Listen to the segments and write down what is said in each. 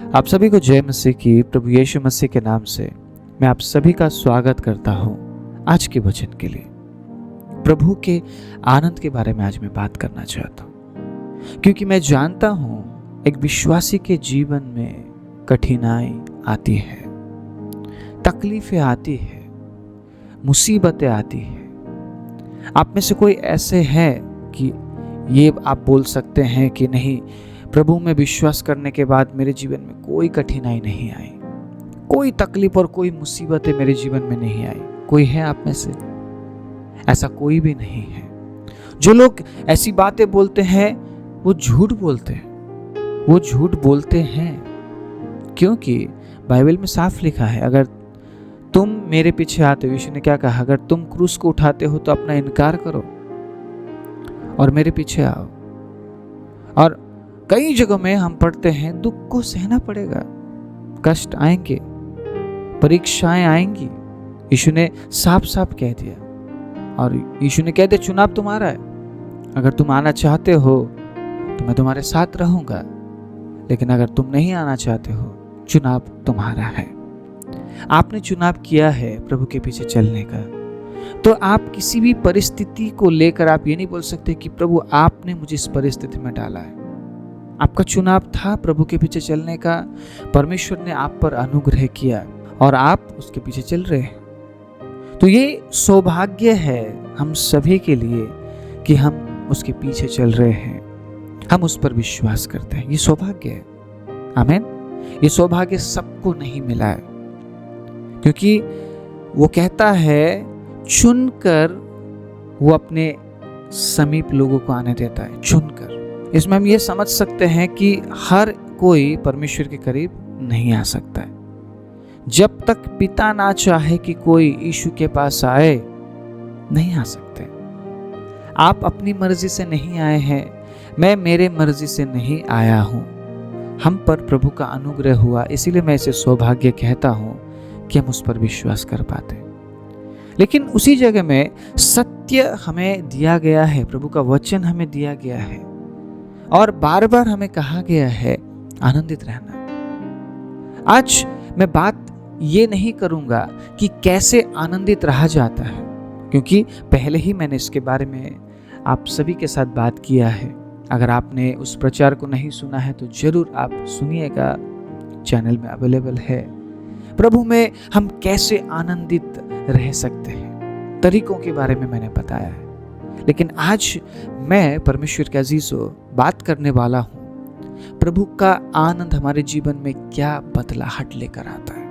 आप सभी को जय मसीह की। प्रभु यीशु मसीह के नाम से मैं आप सभी का स्वागत करता हूं आज के वचन के लिए। प्रभु के आनंद के बारे में आज मैं बात करना चाहता हूं, क्योंकि मैं जानता हूं एक विश्वासी के जीवन में कठिनाई आती है, तकलीफें आती है, मुसीबतें आती है। आप में से कोई ऐसे हैं कि ये आप बोल सकते हैं कि नहीं, प्रभु में विश्वास करने के बाद मेरे जीवन में कोई कठिनाई नहीं आई, कोई तकलीफ और कोई मुसीबतें मेरे जीवन में नहीं आई। कोई है आप में से? ऐसा कोई भी नहीं है। जो लोग ऐसी बातें बोलते हैं वो झूठ बोलते हैं, वो झूठ बोलते हैं क्योंकि बाइबल में साफ लिखा है, अगर तुम मेरे पीछे आते हो, यीशु ने क्या कहा, अगर तुम क्रूस को उठाते हो तो अपना इनकार करो और मेरे पीछे आओ। और कई जगहों में हम पढ़ते हैं दुख को सहना पड़ेगा, कष्ट आएंगे, परीक्षाएं आएंगी। यीशु ने साफ साफ कह दिया, और यीशु ने कह दिया चुनाव तुम्हारा है। अगर तुम आना चाहते हो तो मैं तुम्हारे साथ रहूंगा, लेकिन अगर तुम नहीं आना चाहते हो, चुनाव तुम्हारा है। आपने चुनाव किया है प्रभु के पीछे चलने का, तो आप किसी भी परिस्थिति को लेकर आप ये नहीं बोल सकते कि प्रभु आपने मुझे इस परिस्थिति में डाला है। आपका चुनाव था प्रभु के पीछे चलने का, परमेश्वर ने आप पर अनुग्रह किया और आप उसके पीछे चल रहे हैं। तो ये सौभाग्य है हम सभी के लिए कि हम उसके पीछे चल रहे हैं, हम उस पर विश्वास करते हैं। ये सौभाग्य है, आमीन। ये सौभाग्य सबको नहीं मिला है, क्योंकि वो कहता है चुनकर वो अपने समीप लोगों को आने देता है, चुनकर। इसमें हम ये समझ सकते हैं कि हर कोई परमेश्वर के करीब नहीं आ सकता है। जब तक पिता ना चाहे कि कोई यीशु के पास आए, नहीं आ सकते। आप अपनी मर्जी से नहीं आए हैं, मैं मेरे मर्जी से नहीं आया हूं। हम पर प्रभु का अनुग्रह हुआ, इसीलिए मैं इसे सौभाग्य कहता हूं कि हम उस पर विश्वास कर पाते। लेकिन उसी जगह में सत्य हमें दिया गया है, प्रभु का वचन हमें दिया गया है, और बार बार हमें कहा गया है आनंदित रहना। आज मैं बात ये नहीं करूंगा कि कैसे आनंदित रहा जाता है, क्योंकि पहले ही मैंने इसके बारे में आप सभी के साथ बात किया है। अगर आपने उस प्रचार को नहीं सुना है तो जरूर आप सुनिएगा, चैनल में अवेलेबल है। प्रभु में हम कैसे आनंदित रह सकते हैं, तरीकों के बारे में मैंने बताया है। लेकिन आज मैं परमेश्वर के अजीजों बात करने वाला हूं, प्रभु का आनंद हमारे जीवन में क्या बदलाहट लेकर आता है,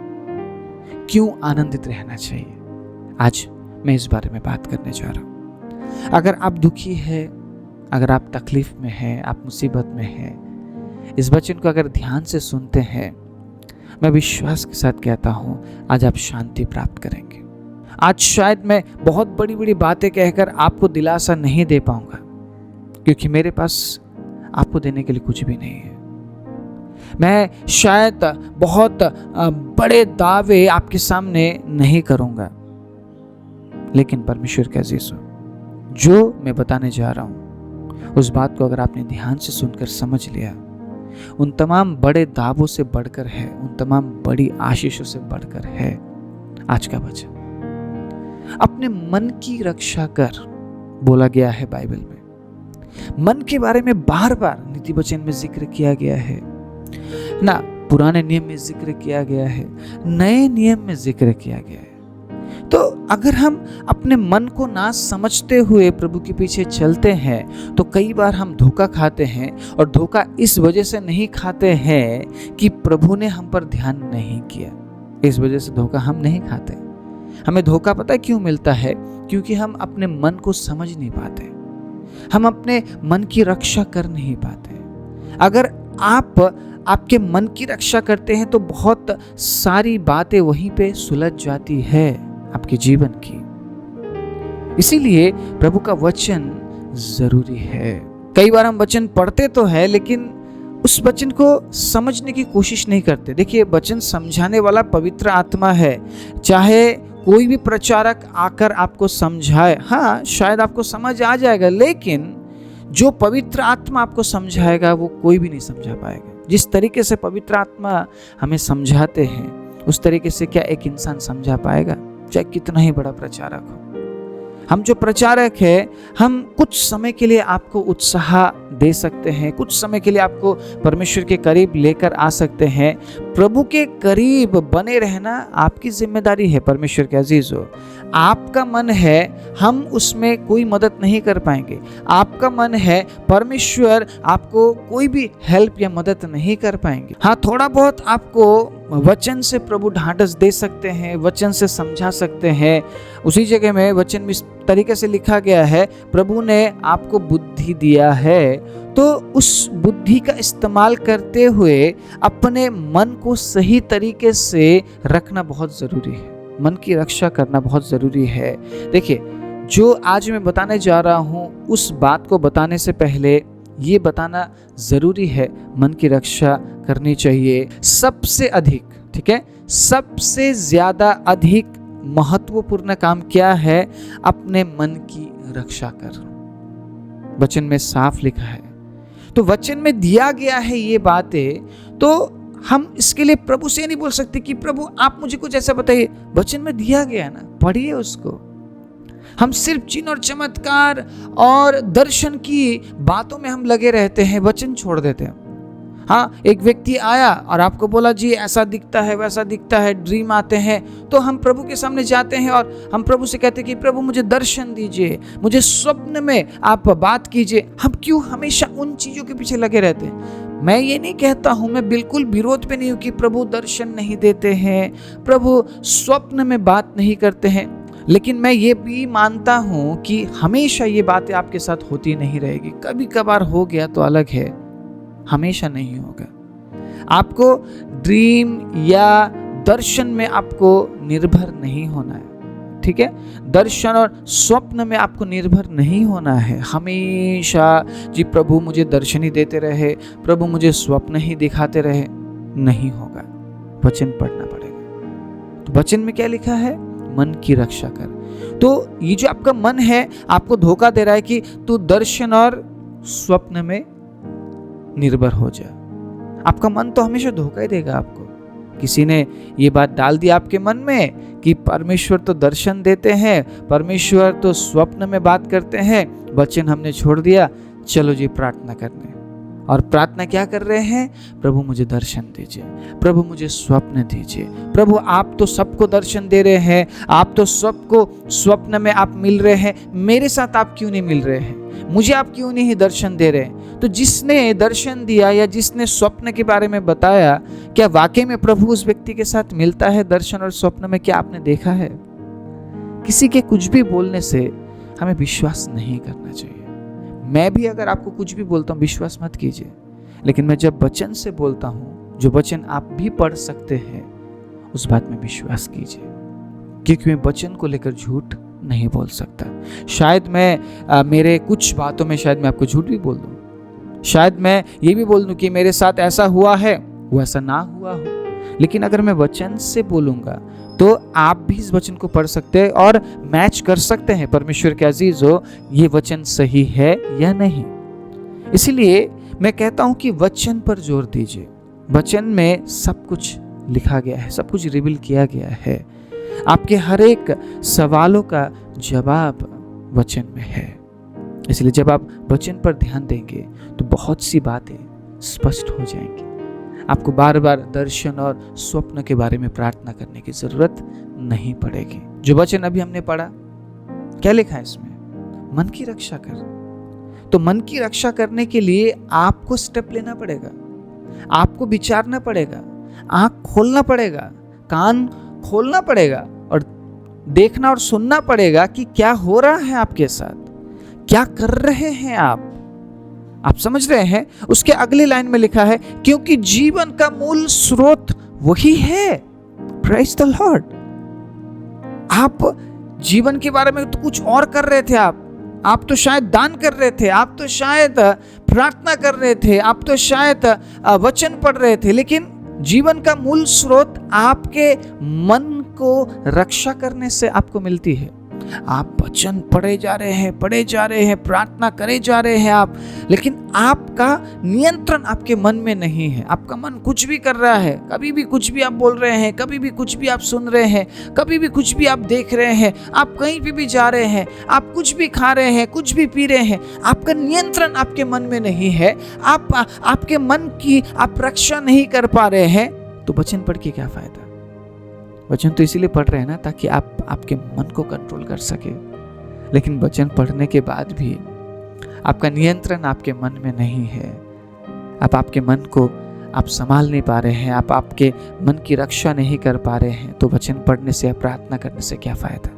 क्यों आनंदित रहना चाहिए। आज मैं इस बारे में बात करने जा रहा हूं। अगर आप दुखी है, अगर आप तकलीफ में हैं, आप मुसीबत में हैं, इस वचन को अगर ध्यान से सुनते हैं, मैं विश्वास के साथ कहता हूं आज आप शांति प्राप्त करेंगे। आज शायद मैं बहुत बड़ी बड़ी बातें कहकर आपको दिलासा नहीं दे पाऊंगा, क्योंकि मेरे पास आपको देने के लिए कुछ भी नहीं है। मैं शायद बहुत बड़े दावे आपके सामने नहीं करूंगा, लेकिन परमेश्वर के अजीजों, जो मैं बताने जा रहा हूं उस बात को अगर आपने ध्यान से सुनकर समझ लिया, उन तमाम बड़े दावों से बढ़कर है, उन तमाम बड़ी आशीषों से बढ़कर है आज का वचन। अपने मन की रक्षा कर बोला गया है बाइबल में। मन के बारे में बार बार नीति वचन में जिक्र किया गया है ना, पुराने नियम में जिक्र किया गया है, नए नियम में जिक्र किया गया है। तो अगर हम अपने मन को ना समझते हुए प्रभु के पीछे चलते हैं तो कई बार हम धोखा खाते हैं, और धोखा इस वजह से नहीं खाते हैं कि प्रभु ने हम पर ध्यान नहीं किया। इस वजह से धोखा हम नहीं खाते। हमें धोखा पता है क्यों मिलता है? क्योंकि हम अपने मन को समझ नहीं पाते, हम अपने मन की रक्षा कर नहीं पाते। अगर आप आपके मन की रक्षा करते हैं तो बहुत सारी बातें वहीं पे सुलझ जाती है आपके जीवन की। इसीलिए प्रभु का वचन जरूरी है। कई बार हम वचन पढ़ते तो है, लेकिन उस वचन को समझने की कोशिश नहीं करते। देखिए, वचन समझाने वाला पवित्र आत्मा है। चाहे कोई भी प्रचारक आकर आपको समझाए, हाँ शायद आपको समझ आ जाएगा, लेकिन जो पवित्र आत्मा आपको समझाएगा वो कोई भी नहीं समझा पाएगा। जिस तरीके से पवित्र आत्मा हमें समझाते हैं उस तरीके से क्या एक इंसान समझा पाएगा, चाहे कितना ही बड़ा प्रचारक हो। हम जो प्रचारक हैं, हम कुछ समय के लिए आपको उत्साह दे सकते हैं, कुछ समय के लिए आपको परमेश्वर के करीब लेकर आ सकते हैं। प्रभु के करीब बने रहना आपकी जिम्मेदारी है। परमेश्वर के अजीजों, आपका मन है, हम उसमें कोई मदद नहीं कर पाएंगे। आपका मन है, परमेश्वर आपको कोई भी हेल्प या मदद नहीं कर पाएंगे। हाँ, थोड़ा बहुत आपको वचन से प्रभु ढांढस दे सकते हैं, वचन से समझा सकते हैं। उसी जगह में वचन में इस तरीके से लिखा गया है, प्रभु ने आपको बुद्धि दिया है, तो उस बुद्धि का इस्तेमाल करते हुए अपने मन को सही तरीके से रखना बहुत जरूरी है। मन की रक्षा करना बहुत जरूरी है। देखिए, जो आज मैं बताने जा रहा हूं उस बात को बताने से पहले ये बताना जरूरी है, मन की रक्षा करनी चाहिए। सबसे अधिक, ठीक है, सबसे ज्यादा अधिक महत्वपूर्ण काम क्या है? अपने मन की रक्षा कर। वचन में साफ लिखा है, तो वचन में दिया गया है ये बातें, तो हम इसके लिए प्रभु से नहीं बोल सकते कि प्रभु आप मुझे कुछ ऐसा बताइए। वचन में दिया गया है ना, पढ़िए उसको। हम सिर्फ चिन्ह और चमत्कार और दर्शन की बातों में हम लगे रहते हैं, वचन छोड़ देते हैं। हाँ, एक व्यक्ति आया और आपको बोला जी ऐसा दिखता है, वैसा दिखता है, ड्रीम आते हैं, तो हम प्रभु के सामने जाते हैं और हम प्रभु से कहते हैं कि प्रभु मुझे दर्शन दीजिए, मुझे स्वप्न में आप बात कीजिए। हम क्यों हमेशा उन चीजों के पीछे लगे रहते हैं? मैं ये नहीं कहता हूं, मैं बिल्कुल विरोध पे नहीं हूं कि प्रभु दर्शन नहीं देते हैं, प्रभु स्वप्न में बात नहीं करते हैं, लेकिन मैं ये भी मानता हूं कि हमेशा ये बातें आपके साथ होती नहीं रहेगी। कभी कभार हो गया तो अलग है, हमेशा नहीं होगा। आपको ड्रीम या दर्शन में आपको निर्भर नहीं होना है, ठीक है? दर्शन और स्वप्न में आपको निर्भर नहीं होना है। हमेशा जी प्रभु मुझे दर्शन ही देते रहे, प्रभु मुझे स्वप्न ही दिखाते रहे, नहीं होगा। वचन पढ़ना पड़ेगा। तो वचन में क्या लिखा है? मन की रक्षा कर। तो ये जो आपका मन है आपको धोखा दे रहा है कि तू दर्शन और स्वप्न में निर्भर हो जा। आपका मन तो हमेशा धोखा ही देगा आपको। किसी ने ये बात डाल दी आपके मन में कि परमेश्वर तो दर्शन देते हैं, परमेश्वर तो स्वप्न में बात करते हैं, वचन हमने छोड़ दिया, चलो जी प्रार्थना करने। और प्रार्थना क्या कर रहे हैं? प्रभु मुझे दर्शन दीजिए, प्रभु मुझे स्वप्न दीजिए। प्रभु आप तो सबको दर्शन दे रहे हैं, आप तो सबको स्वप्न में आप मिल रहे हैं, मेरे साथ आप क्यों नहीं मिल रहे हैं? मुझे आप क्यों नहीं दर्शन दे रहे हैं? तो जिसने दर्शन दिया या जिसने स्वप्न के बारे में बताया, क्या वाकई में प्रभु उस व्यक्ति के साथ मिलता है दर्शन और स्वप्न में? क्या आपने देखा है? किसी के कुछ भी बोलने से हमें विश्वास नहीं करना चाहिए। मैं भी अगर आपको कुछ भी बोलता हूँ विश्वास मत कीजिए, लेकिन मैं जब वचन से बोलता हूँ, जो वचन आप भी पढ़ सकते हैं, उस बात में विश्वास कीजिए, क्योंकि मैं वचन को लेकर झूठ नहीं बोल सकता। शायद मैं मेरे कुछ बातों में शायद मैं आपको झूठ भी बोल दूं, शायद मैं ये भी बोल दूं कि मेरे साथ ऐसा हुआ है, वो ऐसा ना हुआ हो, लेकिन अगर मैं वचन से बोलूंगा तो आप भी इस वचन को पढ़ सकते हैं और मैच कर सकते हैं, परमेश्वर के अजीजों, ये वचन सही है या नहीं। इसलिए मैं कहता हूं कि वचन पर जोर दीजिए। वचन में सब कुछ लिखा गया है, सब कुछ रिवील किया गया है। आपके हर एक सवालों का जवाब वचन में है। इसलिए जब आप वचन पर ध्यान देंगे तो बहुत सी बातें स्पष्ट हो जाएंगी। आपको बार बार दर्शन और स्वप्न के बारे में प्रार्थना करने की जरूरत नहीं पड़ेगी। जो वचन अभी हमने पढ़ा, क्या लिखा है इसमें? मन की रक्षा कर। तो मन की रक्षा करने के लिए आपको स्टेप लेना पड़ेगा, आपको विचारना पड़ेगा, आंख खोलना पड़ेगा, कान खोलना पड़ेगा और देखना और सुनना पड़ेगा कि क्या हो रहा है आपके साथ, क्या कर रहे हैं आप समझ रहे हैं? उसके अगली लाइन में लिखा है, क्योंकि जीवन का मूल स्रोत वही है। Praise the Lord. आप जीवन के बारे में तो कुछ और कर रहे थे, आप तो शायद दान कर रहे थे, आप तो शायद प्रार्थना कर रहे थे, आप तो शायद वचन पढ़ रहे थे, लेकिन जीवन का मूल स्रोत आपके मन को रक्षा करने से आपको मिलती है। आप वचन पढ़े जा रहे हैं, प्रार्थना करे जा रहे हैं आप, लेकिन आपका नियंत्रण आपके मन में नहीं है। आपका मन कुछ भी कर रहा है, कभी भी कुछ भी आप बोल रहे हैं, कभी भी कुछ भी आप सुन रहे हैं, कभी भी कुछ भी आप देख रहे हैं, आप कहीं पे भी जा रहे हैं, आप कुछ भी खा रहे हैं, कुछ भी पी रहे हैं, आपका नियंत्रण आपके मन में नहीं है, आपके मन की आप रक्षा नहीं कर पा रहे हैं, तो वचन पढ़ के क्या फायदा? वचन तो इसीलिए पढ़ रहे हैं ना ताकि आप आपके मन को कंट्रोल कर सके। लेकिन वचन पढ़ने के बाद भी आपका नियंत्रण आपके मन में नहीं है, आप आपके मन को आप संभाल नहीं पा रहे हैं, आप आपके मन की रक्षा नहीं कर पा रहे हैं, तो वचन पढ़ने से या प्रार्थना करने से क्या फायदा?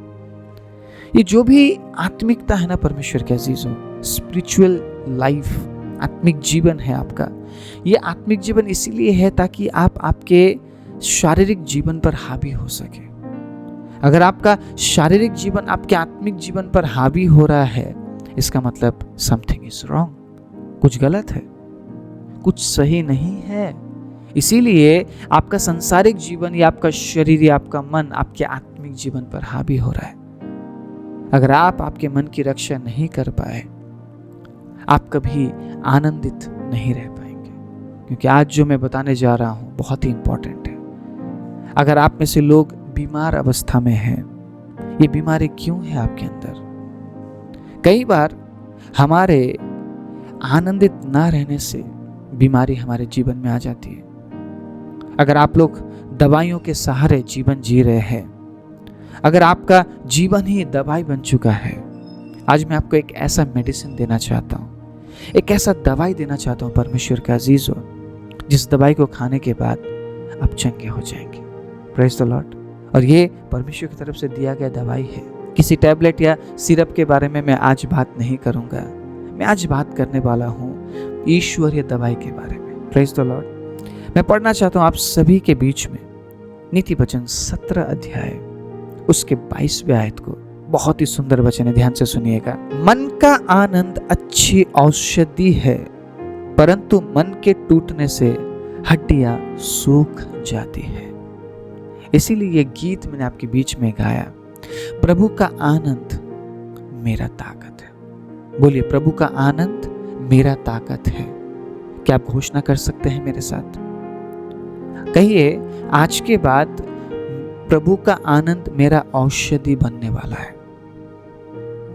ये जो भी आत्मिकता है ना परमेश्वर के अजीजों, स्पिरिचुअल लाइफ, आत्मिक जीवन है आपका, ये आत्मिक जीवन इसीलिए है ताकि आप आपके शारीरिक जीवन पर हावी हो सके। अगर आपका शारीरिक जीवन आपके आत्मिक जीवन पर हावी हो रहा है, इसका मतलब समथिंग इज रॉन्ग, कुछ गलत है, कुछ सही नहीं है। इसीलिए आपका सांसारिक जीवन या आपका शरीर या आपका मन आपके आत्मिक जीवन पर हावी हो रहा है। अगर आप आपके मन की रक्षा नहीं कर पाए, आप कभी आनंदित नहीं रह पाएंगे, क्योंकि आज जो मैं बताने जा रहा हूं बहुत ही इंपॉर्टेंट है। अगर आप में से लोग बीमार अवस्था में हैं, ये बीमारी क्यों है आपके अंदर? कई बार हमारे आनंदित ना रहने से बीमारी हमारे जीवन में आ जाती है। अगर आप लोग दवाइयों के सहारे जीवन जी रहे हैं, अगर आपका जीवन ही दवाई बन चुका है, आज मैं आपको एक ऐसा मेडिसिन देना चाहता हूँ, एक ऐसा दवाई देना चाहता हूँ परमेश्वर का अजीजों, जिस दवाई को खाने के बाद आप चंगे हो जाएंगे। Praise the Lord. और ये परमेश्वर की तरफ से दिया गया दवाई है। किसी टैबलेट या सिरप के बारे में मैं आज बात नहीं करूंगा, मैं आज बात करने वाला हूँ ईश्वरीय दवाई के बारे में। Praise the Lord. मैं पढ़ना चाहता हूँ आप सभी के बीच में नीति वचन 17 अध्याय उसके 22वें आयत को। बहुत ही सुंदर वचन है, ध्यान से सुनिएगा। मन का आनंद अच्छी औषधि है, परंतु मन के टूटने से हड्डियां सूख जाती है। इसीलिए ये गीत मैंने आपके बीच में गाया, प्रभु का आनंद मेरा ताकत है। बोलिए, प्रभु का आनंद मेरा ताकत है। क्या आप घोषणा कर सकते हैं मेरे साथ? कहिए, आज के बाद प्रभु का आनंद मेरा औषधि बनने वाला है।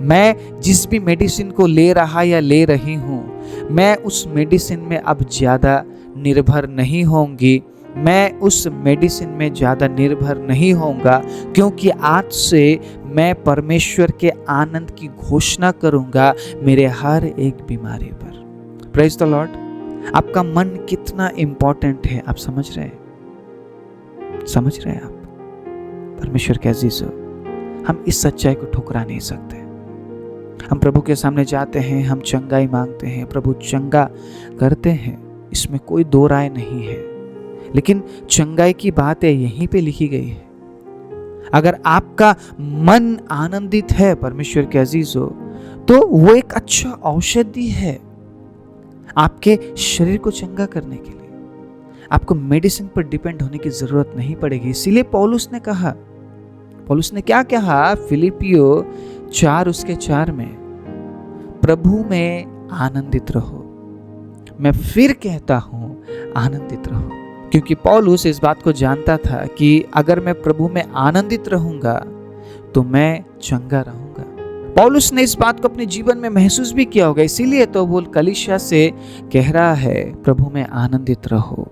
मैं जिस भी मेडिसिन को ले रहा या ले रही हूं, मैं उस मेडिसिन में अब ज्यादा निर्भर नहीं होंगी, मैं उस मेडिसिन में ज्यादा निर्भर नहीं होऊंगा, क्योंकि आज से मैं परमेश्वर के आनंद की घोषणा करूंगा मेरे हर एक बीमारी पर। Praise the Lord. आपका मन कितना इंपॉर्टेंट है, आप समझ रहे हैं? समझ रहे हैं आप? परमेश्वर के अजीजों, हम इस सच्चाई को ठुकरा नहीं सकते। हम प्रभु के सामने जाते हैं, हम चंगाई मांगते हैं, प्रभु चंगा करते हैं, इसमें कोई दो राय नहीं है। लेकिन चंगाई की बातें यहीं पे लिखी गई है। अगर आपका मन आनंदित है परमेश्वर के अजीजों, तो वो एक अच्छा औषधि है आपके शरीर को चंगा करने के लिए। आपको मेडिसिन पर डिपेंड होने की जरूरत नहीं पड़ेगी। इसीलिए पौलुस ने क्या कहा? फिलिपियो 4 उसके 4 में, प्रभु में आनंदित रहो। मैं फिर कहता हूं, आनंदित रहो। क्योंकि पौलुस इस बात को जानता था कि अगर मैं प्रभु में आनंदित रहूंगा तो मैं चंगा रहूंगा। पौलुस ने इस बात को अपने जीवन में महसूस भी किया होगा, इसीलिए तो वो कलीसिया से कह रहा है, प्रभु में आनंदित रहो।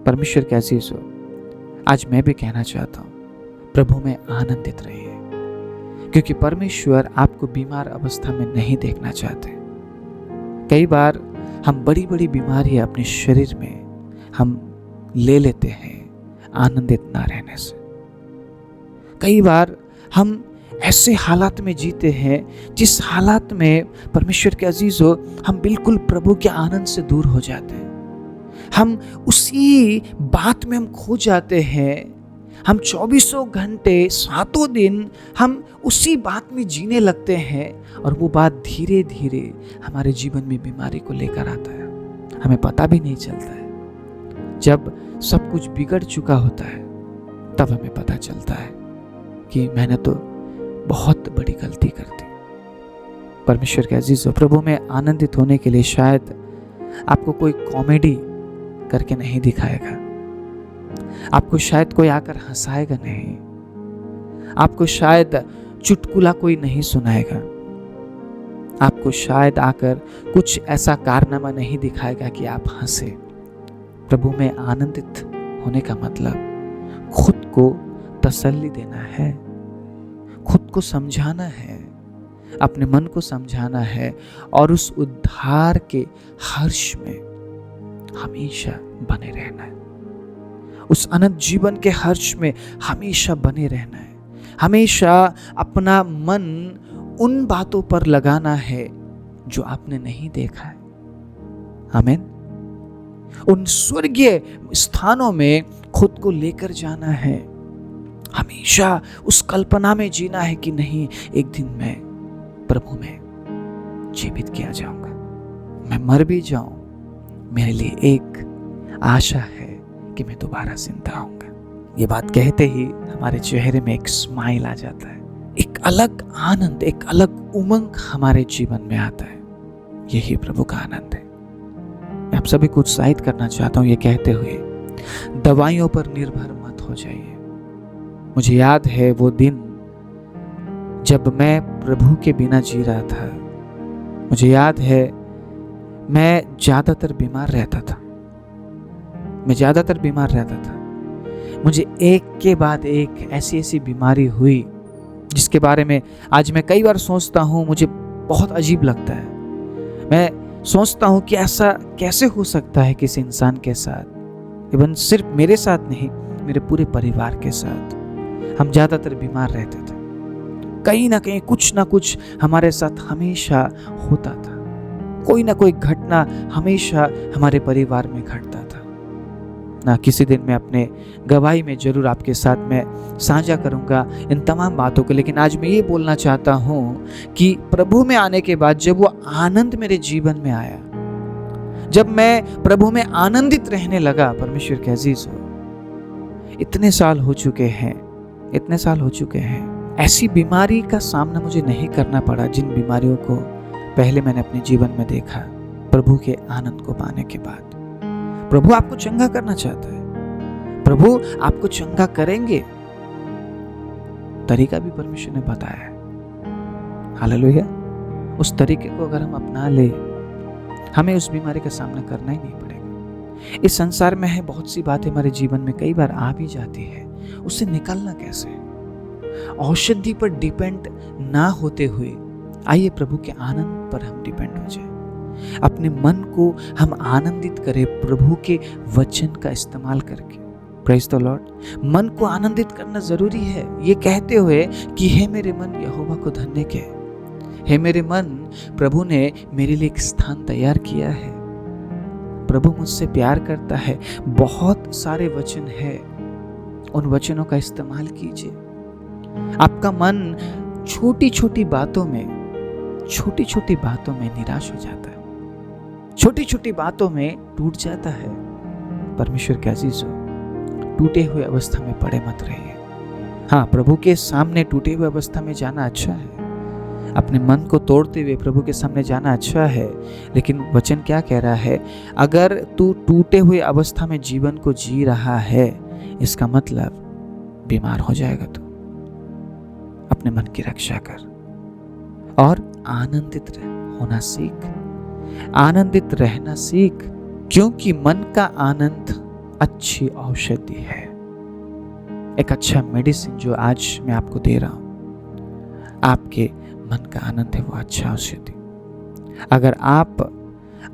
परमेश्वर के अजीजों, आज मैं भी कहना चाहता हूं, प्रभु में आनंदित रहिए, क्योंकि परमेश्वर आपको बीमार अवस्था में नहीं देखना चाहते। कई बार हम बड़ी बड़ी बीमारियां अपने शरीर में हम ले लेते हैं आनंदित ना रहने से। कई बार हम ऐसे हालात में जीते हैं जिस हालात में परमेश्वर के अजीजों हम बिल्कुल प्रभु के आनंद से दूर हो जाते हैं। हम उसी बात में हम खो जाते हैं। हम 24 घंटे 7 दिन हम उसी बात में जीने लगते हैं, और वो बात धीरे धीरे हमारे जीवन में बीमारी को लेकर आता है। हमें पता भी नहीं चलता है। जब सब कुछ बिगड़ चुका होता है, तब हमें पता चलता है कि मैंने तो बहुत बड़ी गलती कर दी। परमेश्वर के अजीजों, प्रभु में आनंदित होने के लिए शायद आपको कोई कॉमेडी करके नहीं दिखाएगा, आपको शायद कोई आकर हंसाएगा नहीं, आपको शायद चुटकुला कोई नहीं सुनाएगा, आपको शायद आकर कुछ ऐसा कारनामा नहीं दिखाएगा कि आप हंसे। प्रभु में आनंदित होने का मतलब खुद को तसल्ली देना है, खुद को समझाना है, अपने मन को समझाना है और उस उद्धार के हर्ष में हमेशा बने रहना है, उस अनंत जीवन के हर्ष में हमेशा बने रहना है, हमेशा अपना मन उन बातों पर लगाना है जो आपने नहीं देखा है। आमीन। उन स्वर्गीय स्थानों में खुद को लेकर जाना है, हमेशा उस कल्पना में जीना है कि नहीं, एक दिन मैं प्रभु में जीवित किया जाऊंगा, मैं मर भी जाऊं, मेरे लिए एक आशा है कि मैं दोबारा जिंदा होऊंगा। ये बात कहते ही हमारे चेहरे में एक स्माइल आ जाता है, एक अलग आनंद, एक अलग उमंग हमारे जीवन में आता है। यही प्रभु का आनंद है। मैं आप सभी को उत्साहित करना चाहता हूं ये कहते हुए, दवाइयों पर निर्भर मत हो जाइए। मुझे याद है वो दिन जब मैं प्रभु के बिना जी रहा था। मुझे याद है मैं ज्यादातर बीमार रहता था, मुझे एक के बाद एक ऐसी बीमारी हुई जिसके बारे में आज मैं कई बार सोचता हूँ, मुझे बहुत अजीब लगता है। मैं सोचता हूँ कि ऐसा कैसे हो सकता है किसी इंसान के साथ, इवन सिर्फ मेरे साथ नहीं, मेरे पूरे परिवार के साथ। हम ज्यादातर बीमार रहते थे, कहीं ना कहीं कुछ ना कुछ हमारे साथ हमेशा होता था, कोई ना कोई घटना हमेशा हमारे परिवार में घटता था ना। किसी दिन मैं अपने गवाही में जरूर आपके साथ मैं साझा करूंगा इन तमाम बातों को, लेकिन आज मैं ये बोलना चाहता हूं कि प्रभु में आने के बाद जब वो आनंद मेरे जीवन में आया, जब मैं प्रभु में आनंदित रहने लगा, परमेश्वर के अजीज हो, इतने साल हो चुके हैं, ऐसी बीमारी का सामना मुझे नहीं करना पड़ा जिन बीमारियों को पहले मैंने अपने जीवन में देखा। प्रभु के आनंद को पाने के बाद प्रभु आपको चंगा करना चाहता है, प्रभु आपको चंगा करेंगे, तरीका भी परमेश्वर ने बताया है। हालेलुया। उस तरीके को अगर हम अपना ले, हमें उस बीमारी का सामना करना ही नहीं पड़ेगा। इस संसार में है बहुत सी बातें हमारे जीवन में कई बार आ भी जाती है, उससे निकलना कैसे? औषधि पर डिपेंड ना होते हुए आइए प्रभु के आनंद पर हम डिपेंड हो जाए, अपने मन को हम आनंदित करें प्रभु के वचन का इस्तेमाल करके। Praise the Lord. मन को आनंदित करना जरूरी है, ये कहते हुए कि हे मेरे मन यहोवा को धन्य कह, हे मेरे मन प्रभु ने मेरे लिए एक स्थान तैयार किया है, प्रभु मुझसे प्यार करता है। बहुत सारे वचन है, उन वचनों का इस्तेमाल कीजिए। आपका मन छोटी छोटी बातों में निराश हो जाता है, छोटी छोटी बातों में टूट जाता है। परमेश्वर के अजीजों, टूटे हुए अवस्था में पड़े मत रहिए। हाँ, प्रभु के सामने टूटे हुए अवस्था में जाना अच्छा है, अपने मन को तोड़ते हुए प्रभु के सामने जाना अच्छा है, लेकिन वचन क्या कह रहा है? अगर तू टूटे हुए अवस्था में जीवन को जी रहा है, इसका मतलब बीमार हो जाएगा। तू अपने मन की रक्षा कर और आनंदित होना सीख, आनंदित रहना सीख, क्योंकि मन का आनंद अच्छी औषधि है। एक अच्छा मेडिसिन जो आज मैं आपको दे रहा हूं, आपके मन का आनंद है वो अच्छा औषधि। अगर आप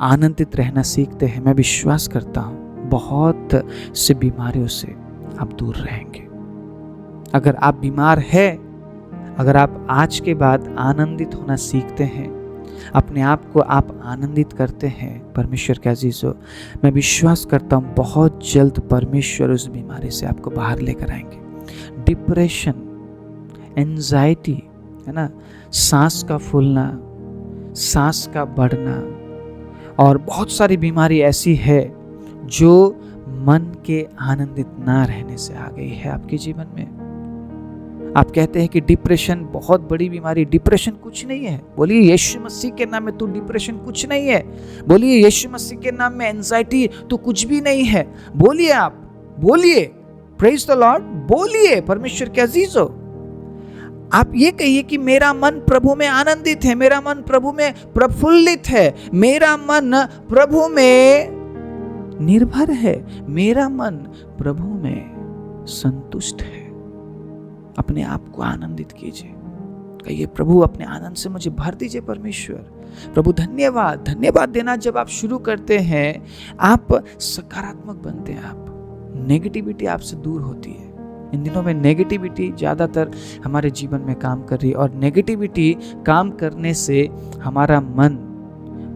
आनंदित रहना सीखते हैं, मैं विश्वास करता हूं बहुत से बीमारियों से आप दूर रहेंगे। अगर आप बीमार हैं, अगर आप आज के बाद आनंदित होना सीखते हैं, अपने आप को आप आनंदित करते हैं, परमेश्वर के अजीजों, मैं विश्वास करता हूँ बहुत जल्द परमेश्वर उस बीमारी से आपको बाहर लेकर आएंगे। डिप्रेशन, एंजाइटी, है ना, सांस का फूलना, सांस का बढ़ना और बहुत सारी बीमारी ऐसी है जो मन के आनंदित ना रहने से आ गई है आपके जीवन में। आप कहते हैं कि डिप्रेशन बहुत बड़ी बीमारी, डिप्रेशन कुछ नहीं है। बोलिए यीशु मसीह के नाम में तो डिप्रेशन कुछ नहीं है। बोलिए यीशु मसीह के नाम में एंजाइटी तो कुछ भी नहीं है। बोलिए, आप बोलिए, प्रेज द लॉर्ड, बोलिए परमेश्वर के अजीजों। आप ये कहिए कि मेरा मन प्रभु में आनंदित है, मेरा मन प्रभु में प्रफुल्लित है, मेरा मन प्रभु में निर्भर है, मेरा मन प्रभु में संतुष्ट है। अपने आप को आनंदित कीजिए, कहिए प्रभु अपने आनंद से मुझे भर दीजिए परमेश्वर। प्रभु धन्यवाद। धन्यवाद देना जब आप शुरू करते हैं, आप सकारात्मक बनते हैं, आप नेगेटिविटी आपसे दूर होती है। इन दिनों में नेगेटिविटी ज़्यादातर हमारे जीवन में काम कर रही है, और नेगेटिविटी काम करने से हमारा मन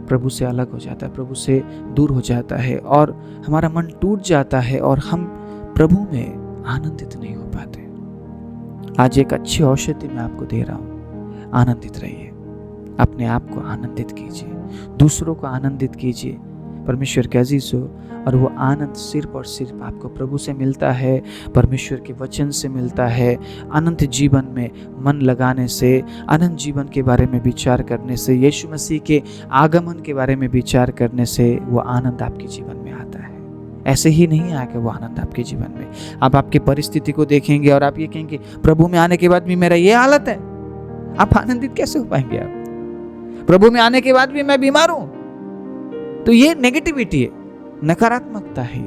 प्रभु से अलग हो जाता है, प्रभु से दूर हो जाता है, और हमारा मन टूट जाता है, और हम प्रभु में आनंदित नहीं हो पाते। आज एक अच्छी औषधि मैं आपको दे रहा हूँ, आनंदित रहिए, अपने आप को आनंदित कीजिए, दूसरों को आनंदित कीजिए परमेश्वर के अजीजों। और वो आनंद सिर्फ और सिर्फ आपको प्रभु से मिलता है, परमेश्वर के वचन से मिलता है। अनंत जीवन में मन लगाने से, अनंत जीवन के बारे में विचार करने से, यीशु मसीह के आगमन के बारे में विचार करने से वो आनंद आपके जीवन में आता है। ऐसे ही नहीं आएगा वो आनंद आपके जीवन में। आप आपकी परिस्थिति को देखेंगे और आप ये कहेंगे प्रभु में आने के बाद भी मेरा ये हालत है, आप आनंदित कैसे हो पाएंगे? आप प्रभु में आने के बाद भी मैं बीमार हूं, तो ये नेगेटिविटी है, नकारात्मकता है।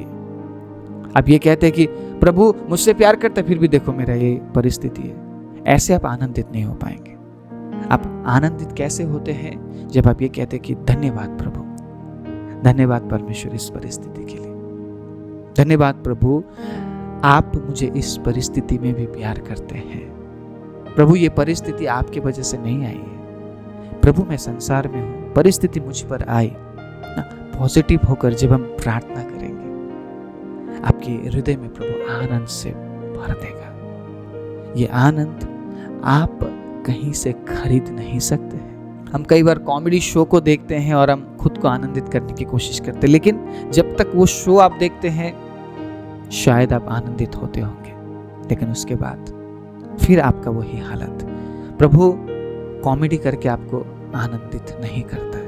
आप ये कहते हैं कि प्रभु मुझसे प्यार करता फिर भी देखो मेरा ये परिस्थिति है, ऐसे आप आनंदित नहीं हो पाएंगे। आप आनंदित कैसे होते हैं? जब आप ये कहते हैं कि धन्यवाद प्रभु, धन्यवाद परमेश्वर इस परिस्थिति के लिए, धन्यवाद प्रभु आप मुझे इस परिस्थिति में भी प्यार करते हैं। प्रभु ये परिस्थिति आपकी वजह से नहीं आई है, प्रभु मैं संसार में हूं, परिस्थिति मुझ पर आई। पॉजिटिव होकर जब हम प्रार्थना करेंगे, आपके हृदय में प्रभु आनंद से भर देगा। ये आनंद आप कहीं से खरीद नहीं सकते हैं। हम कई बार कॉमेडी शो को देखते हैं और हम खुद को आनंदित करने की कोशिश करते हैं, लेकिन जब तक वो शो आप देखते हैं शायद आप आनंदित होते होंगे, लेकिन उसके बाद फिर आपका वही हालत। प्रभु कॉमेडी करके आपको आनंदित नहीं करता है।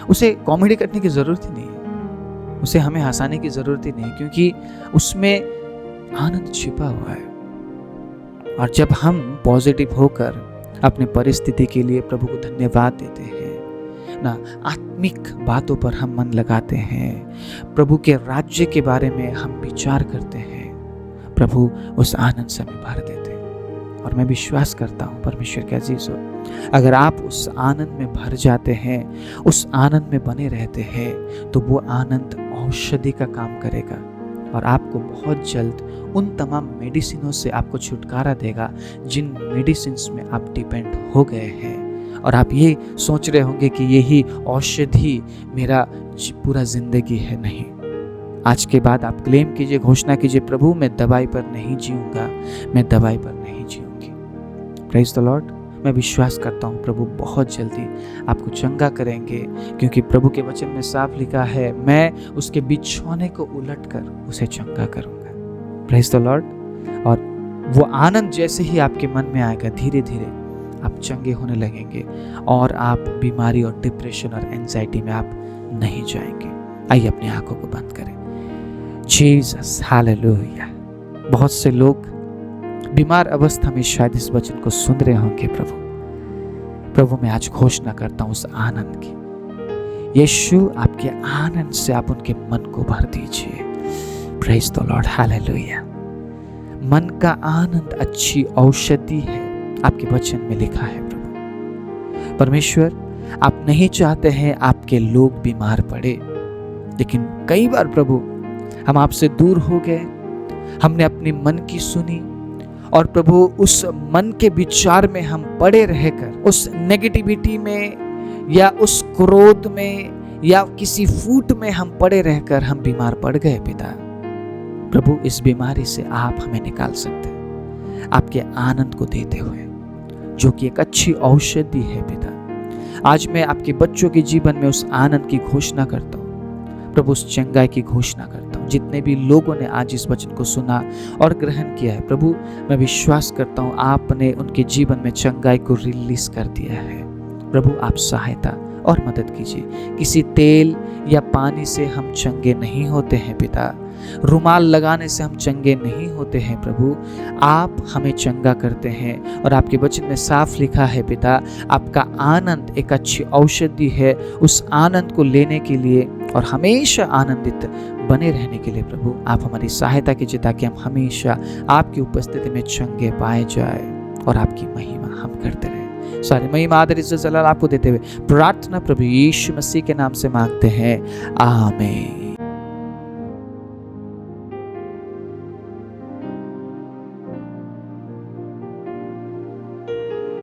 उसे कॉमेडी करने की जरूरत ही नहीं है, उसे हमें हंसाने की जरूरत ही नहीं, क्योंकि उसमें आनंद छिपा हुआ है। और जब हम पॉजिटिव होकर अपने परिस्थिति के लिए प्रभु को धन्यवाद देते हैं ना, आत्मिक बातों पर हम मन लगाते हैं, प्रभु के राज्य के बारे में हम विचार करते हैं, प्रभु उस आनंद से हमें भर देते हैं। और मैं विश्वास करता हूँ परमेश्वर के अजीजों, अगर आप उस आनंद में भर जाते हैं, उस आनंद में बने रहते हैं, तो वो आनंद औषधि का काम करेगा और आपको बहुत जल्द उन तमाम मेडिसिनों से आपको छुटकारा देगा जिन मेडिसिन्स में आप डिपेंड हो गए हैं। और आप ये सोच रहे होंगे कि यही औषधि मेरा पूरा जिंदगी है। नहीं, आज के बाद आप क्लेम कीजिए, घोषणा कीजिए, प्रभु मैं दवाई पर नहीं जीऊंगा, मैं दवाई पर नहीं जीऊंगी। Praise the Lord. मैं विश्वास करता हूँ प्रभु बहुत जल्दी आपको चंगा करेंगे, क्योंकि प्रभु के वचन में साफ लिखा है, मैं उसके बिछौने को उलट कर उसे चंगा करूंगा। Praise the Lord. और वो आनंद जैसे ही आपके मन में आएगा, धीरे धीरे आप चंगे होने लगेंगे और आप बीमारी और डिप्रेशन और एंजाइटी में आप नहीं जाएंगे। आइए अपनी आंखों को बंद करें। Jesus, hallelujah. बहुत से लोग बीमार अवस्था में शायद इस वचन को सुन रहे होंगे। प्रभु मैं आज घोषणा करता हूं उस आनंद की। यीशु आपके आनंद से आप उनके मन को भर दीजिए। Praise the Lord, hallelujah. मन का आनंद अच्छी औषधि है, आपके वचन में लिखा है। प्रभु परमेश्वर, आप नहीं चाहते हैं आपके लोग बीमार पड़े, लेकिन कई बार प्रभु हम आपसे दूर हो गए, हमने अपने मन की सुनी और प्रभु उस मन के विचार में हम पड़े रहकर, उस नेगेटिविटी में या उस क्रोध में या किसी फूट में हम पड़े रहकर हम बीमार पड़ गए। पिता प्रभु, इस बीमारी से आप हमें निकाल सकते हैं आपके आनंद को देते हुए, जो कि एक अच्छी औषधि है। पिता आज मैं आपके बच्चों के जीवन में उस आनंद की घोषणा करता हूँ प्रभु, उस चंगाई की घोषणा करता हूँ जितने भी लोगों ने आज इस वचन को सुना और ग्रहण किया है प्रभु, मैं विश्वास करता हूँ आपने उनके जीवन में चंगाई को रिलीज कर दिया है। प्रभु आप सहायता और मदद कीजिए। किसी तेल या पानी से हम चंगे नहीं होते हैं पिता, रुमाल लगाने से हम चंगे नहीं होते हैं प्रभु, आप हमें चंगा करते हैं। और आपके वचन में साफ लिखा है पिता, आपका आनंद एक अच्छी औषधि है। उस आनंद को लेने के लिए और हमेशा आनंदित बने रहने के लिए प्रभु आप हमारी सहायता कीजिए, ताकि हम हमेशा आपकी उपस्थिति में चंगे पाए जाए और आपकी महिमा हम करते रहें। सारी महिमा आदर इज्जत जलाल आपको देते हुए प्रार्थना प्रभु यीशु मसीह के नाम से मांगते हैं, आमीन।